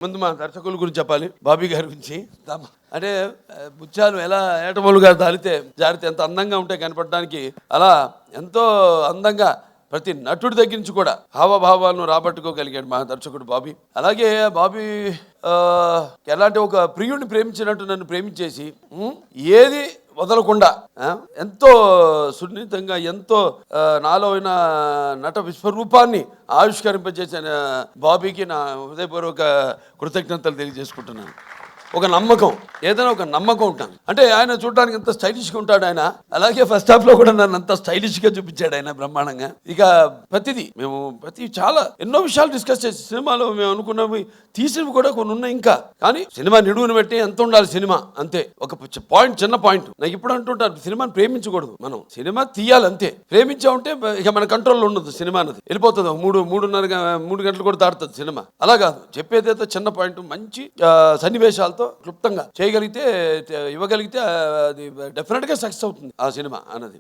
ముందు మా దర్శకుల గురించి చెప్పాలి. బాబీ గారి గురించి అంటే ముత్యాలు ఎలా ఏటమూలుగా జారితే ఎంత అందంగా ఉంటాయి కనపడడానికి, అలా ఎంతో అందంగా ప్రతి నటుడి దగ్గర నుంచి కూడా హావభావాలను రాబట్టుకోగలిగాడు మా దర్శకుడు బాబీ. అలాగే బాబీ ఎలాంటి ఒక ప్రియుడిని ప్రేమించినట్టు నన్ను ప్రేమించేసి ఏది వదలకుండా ఎంతో సున్నితంగా ఎంతో నాలో అయిన నట విశ్వరూపాన్ని ఆవిష్కరింపజేసిన బాబీకి నా హృదయపూర్వక కృతజ్ఞతలు తెలియజేసుకుంటున్నాను. ఒక నమ్మకం, ఏదైనా ఒక నమ్మకం ఉంటాను. అంటే ఆయన చూడడానికి ఎంత స్టైలిష్గా ఉంటాడు ఆయన, అలాగే ఫస్ట్ హాఫ్ లో కూడా నన్ను అంత స్టైలిష్గా చూపించాడు ఆయన బ్రహ్మాండంగా. ఇక ప్రతి చాలా ఎన్నో విషయాలు డిస్కస్ చేసి సినిమాలో మేము అనుకున్నవి తీసినవి కూడా కొన్ని ఉన్నాయి ఇంకా. కానీ సినిమా నిడువును పెట్టి ఎంత ఉండాలి సినిమా అంతే. ఒక పాయింట్, చిన్న పాయింట్ నాకు ఇప్పుడు అంటుంటాను, సినిమాని ప్రేమించకూడదు, మనం సినిమా తీయాలి అంతే. ప్రేమించా ఉంటే ఇక మన కంట్రోల్లో ఉండదు, సినిమా అన్నది వెళ్ళిపోతుంది. 3 గంటలు కూడా దాటుతుంది సినిమా. అలా కాదు, చెప్పేదైతే చిన్న పాయింట్ మంచి సన్నివేశాలతో క్లుప్తంగా చేయగలిగితే ఇవ్వగలిగితే అది డెఫినెట్గా సక్సెస్ అవుతుంది ఆ సినిమా అన్నది.